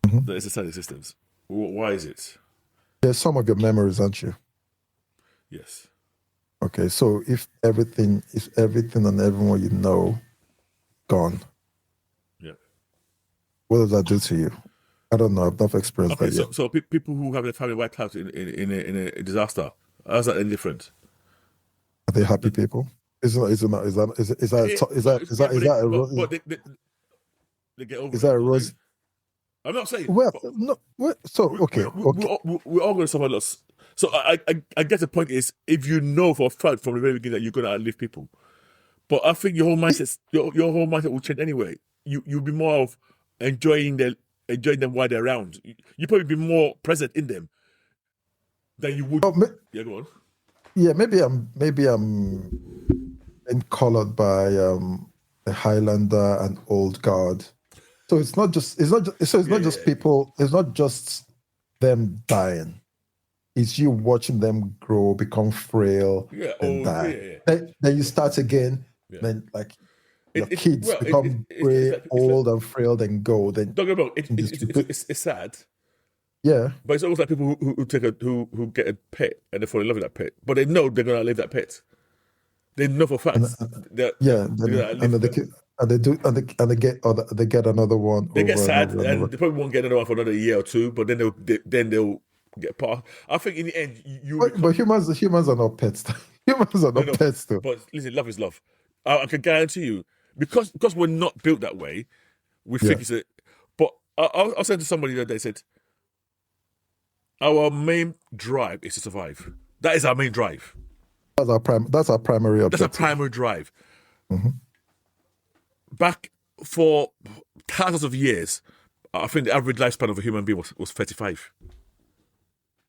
Mhm. That it's a sad existence. Why is it? There's some of your memories, aren't you? Yes. Okay, so if everything and everyone you know gone, Yeah. what does that do to you? I don't know. I've not experienced Okay. that yet. So people who have their family wiped out in a disaster, how's that any different? Are they happy people? Is that a But they get over is it. that a rose? I'm not saying. Well, But no. So okay, okay. we're all going to suffer loss. So I guess the point is, if you know for a fact from the very beginning that you're going to outlive people, but I think your whole mindset will change anyway. You'll be more of enjoying them while they're around. You probably be more present in them than you would. Oh, Yeah, go on. yeah, maybe I'm being colored by a Highlander and old guard. So it's not just people. It's not just them dying. It's you watching them grow, become frail, Yeah. and Oh, die. yeah. Then you start again. Yeah. Then like your It- kids well, become it's gray, like, old, and frail. Then go. Then don't get me wrong. you just It's sad, yeah. but it's almost like people who get a pet and they fall in love with that pet, but they know they're gonna live that pet. They know for facts that Yeah, they're gonna and live then that. they get another one They get over and sad, over and and over. they probably won't get another one for another year or two. But then they'll get past. I think in the end, you But humans are not pets. Humans are no, not no. pets, though. But listen, love is love. I can guarantee you because we're not built that way. We think Yeah. it's a. But I was saying to somebody the other day, said our main drive is to survive. That is our main drive. That's our primary That's our objective. primary drive. Mhm. Back for thousands of years, I think the average lifespan of a human being was 35.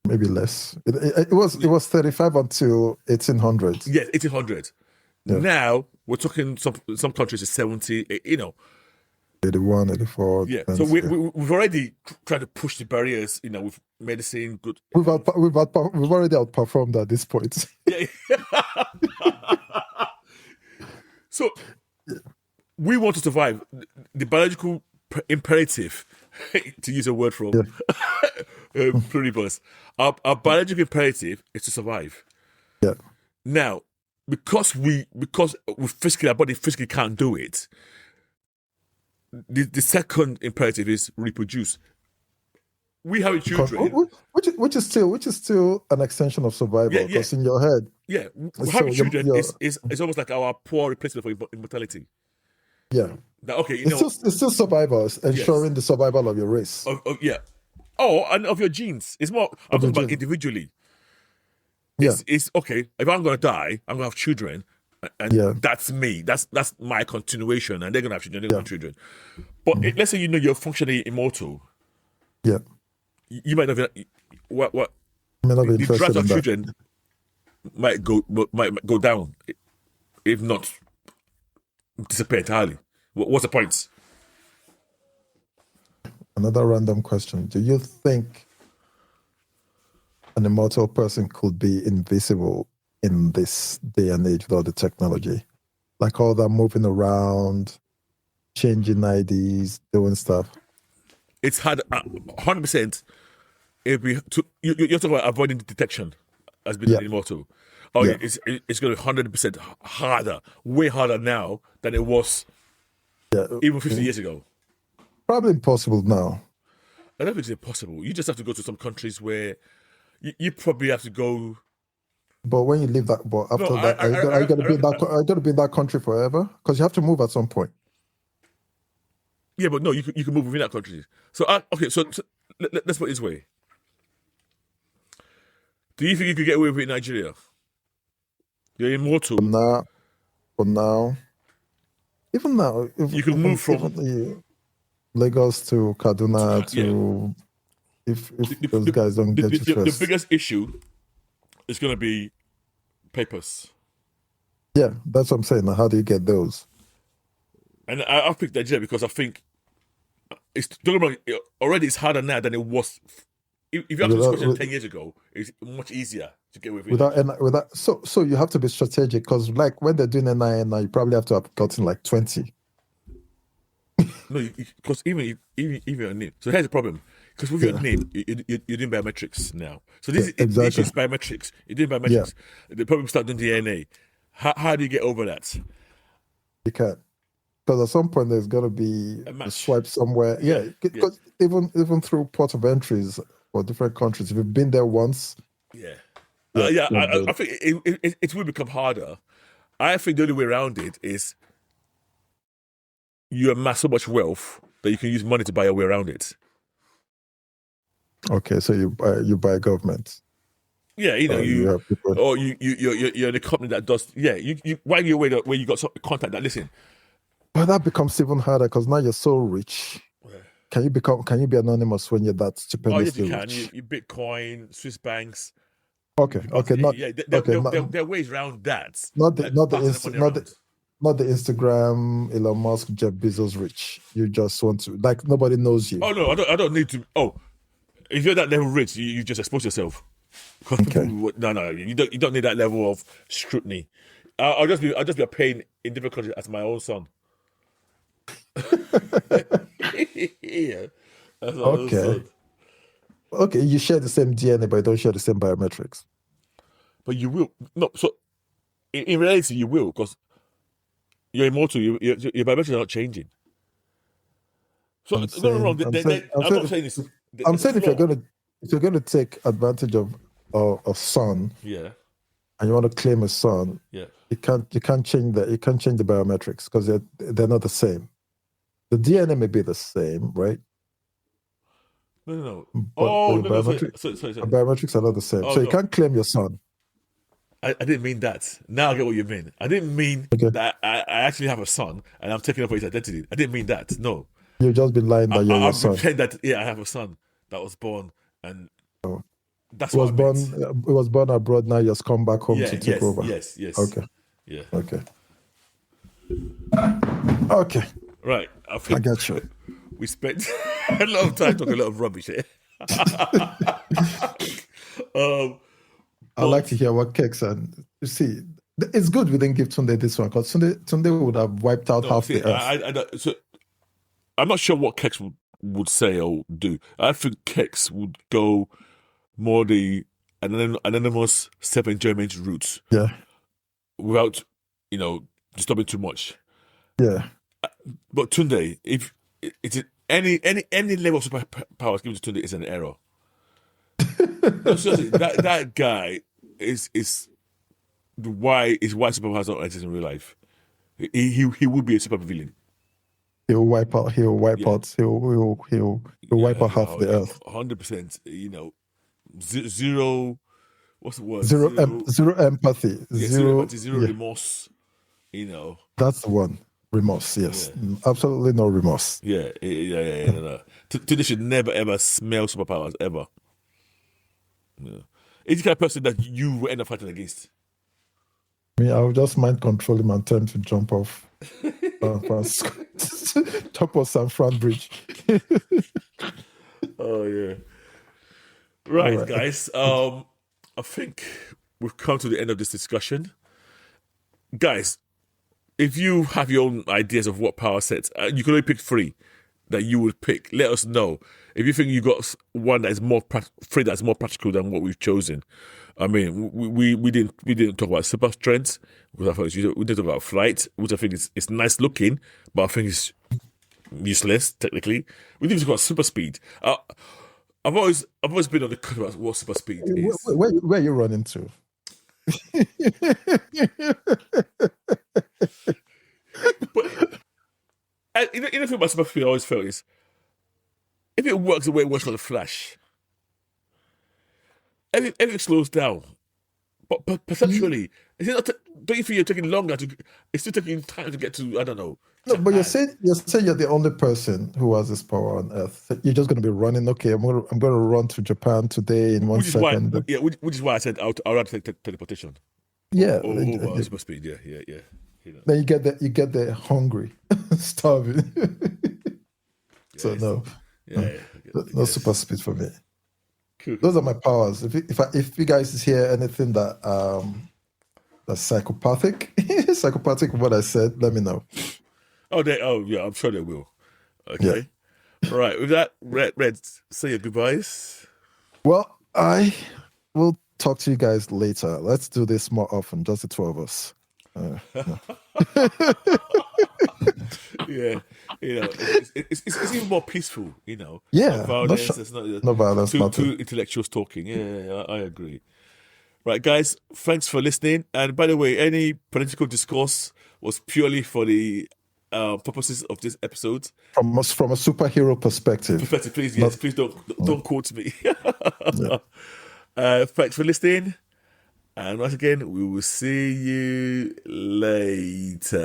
Maybe less. It was 35 until 1800s. Yes, 1800. Yeah. Now we're talking some countries is 70. 81, 84. Yeah. and- So we've already tried to push the barriers. With medicine, good. We've already outperformed at this point. Yeah. So we want to survive. The biological imperative, to use a word from Pluribus, our biological imperative is to survive. Yeah. Now, because we physically, our body physically can't do it. The second imperative is reproduce. We have children. Which is still an extension of survival, Yeah, yeah. because in your head, Yeah, So having children you're- is almost like our poor replacement for immortality. yeah, That okay, it's still survival, ensuring the survival of your race. yeah. Oh, and of your genes. It's more. I'm Of your talking about genes. individually. Yeah. It's okay. If I'm gonna die, I'm gonna have children, and Yeah. that's me. That's my continuation, and they're gonna have children. They're gonna have children. But Mm-hmm. let's say you're functionally immortal. Yeah, You might not be. What I may not be the interested draft in of that. children might go down, if not disappear entirely. What's the point? Another random question: do you think an immortal person could be invisible in this day and age without the technology, like all that moving around, changing IDs, doing stuff? It's hard, 100%. You're talking about avoiding detection as being Yeah. immortal. Oh, Yeah. it's going to be 100% harder, way harder now than it was Yeah, even 50 years ago. probably impossible now. I don't think it's impossible. You just have to go to some countries where You probably have to go. But when you leave that, but after No, that, are you going to be in that? Are you going to be in that country forever? Because you have to move at some point. Yeah, but no, you can move within that country. So okay, so let's put it this way. Do you think you could get away with it in Nigeria? You're immortal. For now, even now, You can move from Lagos to Kaduna to if those guys don't get you first. The biggest issue is going to be papers. Yeah, that's what I'm saying. How do you get those? And I picked Nigeria because I think already it's harder now than it was. If you asked this question 10 years ago, it's much easier to get away with it. So you have to be strategic because, like, when they're doing NIN now, you probably have to have gotten like 20. No, because even your name. So here's the problem. Because with your name, you're doing biometrics now. So this the issue is biometrics. You're doing biometrics. Yeah. The problem start doing DNA. How do you get over that? You can't. Because at some point there's gonna be a swipe somewhere. Yeah. Because even through port of entries for different countries, if you've been there once. Yeah. I think it will become harder. I think the only way around it is you amass so much wealth that you can use money to buy your way around it. Okay, so you buy government. Yeah, you're in a company that does. Yeah, you while you're away where you got some contact that listen. But that becomes even harder because now you're so rich. Yeah. Can you be anonymous when you're that stupendously rich? You Bitcoin, Swiss banks. Okay. There are ways around that. Not the Instagram, Elon Musk, Jeff Bezos rich. You just want to nobody knows you. Oh no, I don't need to. Oh, if you're that level rich, you just expose yourself. Okay. No, you don't need that level of scrutiny. I'll just be a pain in different countries as my own son. Yeah. Okay. Okay, you share the same DNA, but you don't share the same biometrics. But you will. No, so in reality, you will because you're immortal. Your biometrics are not changing. So I'm saying if you're gonna take advantage of a son, yeah, and you want to claim a son, yeah, you can't change the biometrics because they're not the same. The DNA may be the same, right? No. But biometrics are not the same. So you can't claim your son. I didn't mean that. Now I get what you mean. I didn't mean that I actually have a son and I'm taking up his identity. I didn't mean that. No. You've just been lying that you're your son. I'm pretending that I have a son that was born and that's what it was born abroad. Now you've come back home to take over. Yes. Okay. Yeah. Okay. Right. I get you. We spent a lot of time talking a lot of rubbish here. I like to hear what Kex and you see. It's good we didn't give Tunde this one because Tunde would have wiped out half the earth. I'm not sure what Kex would say or do. I think Kex would go more the anonymous self-enjoyment route. Yeah. Without, disturbing too much. Yeah. But Tunde, if it's any level of superpowers given to Tunde is an error. No, seriously, that guy is why superpowers don't exist in real life. He would be a super villain. He'll wipe out. He'll wipe out half the earth. 100%. Zero. What's the word? Zero empathy. Zero empathy. Zero remorse. That's the one. Remorse. Yes, absolutely no remorse. Yeah. No. Today should never ever smell superpowers ever. Yeah. It's the kind of person that you will end up fighting against. I would just mind control him and tell him to jump off. Top of San Fran Bridge. Oh yeah. Right, guys. I think we've come to the end of this discussion. Guys, if you have your own ideas of what power sets, you can only pick 3 that you would pick. Let us know. If you think you got one that is more that's more practical than what we've chosen. I mean, we didn't talk about super strength. We didn't talk about flight, which I think is nice looking, but I think it's useless technically. We didn't talk about super speed. I've always been on the cut about what super speed is. Where are you running to? But the thing about super speed I always felt is, if it works the way it works for the Flash, everything slows down. But perceptually, is it not? Don't you feel you're taking longer to? It's still taking time to get to. I don't know. No, but you're saying you're the only person who has this power on Earth. You're just going to be running. Okay, I'm going to run to Japan today in 1 second. Which is why I said I'd rather take teleportation. Yeah, over super speed. Yeah. You know. Then you get there hungry, starving. So no, no super speed for me. Cool. Those are my powers. If you guys hear anything that's psychopathic with what I said, let me know. Oh yeah, I'm sure they will. Okay. Yeah. Right. With that, Red, say your goodbyes. Well, I will talk to you guys later. Let's do this more often, just the two of us. Yeah, it's even more peaceful, Yeah, no violence. It's not no violence. Two intellectuals talking. Yeah, I agree. Right, guys, thanks for listening. And by the way, any political discourse was purely for the purposes of this episode. From a superhero perspective. Please, yes, please don't quote me. Thanks for listening. And once again, we will see you later.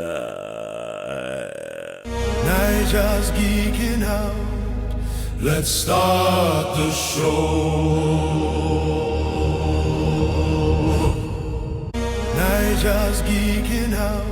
Nigel's geeking out. Let's start the show. Nigel's geeking out.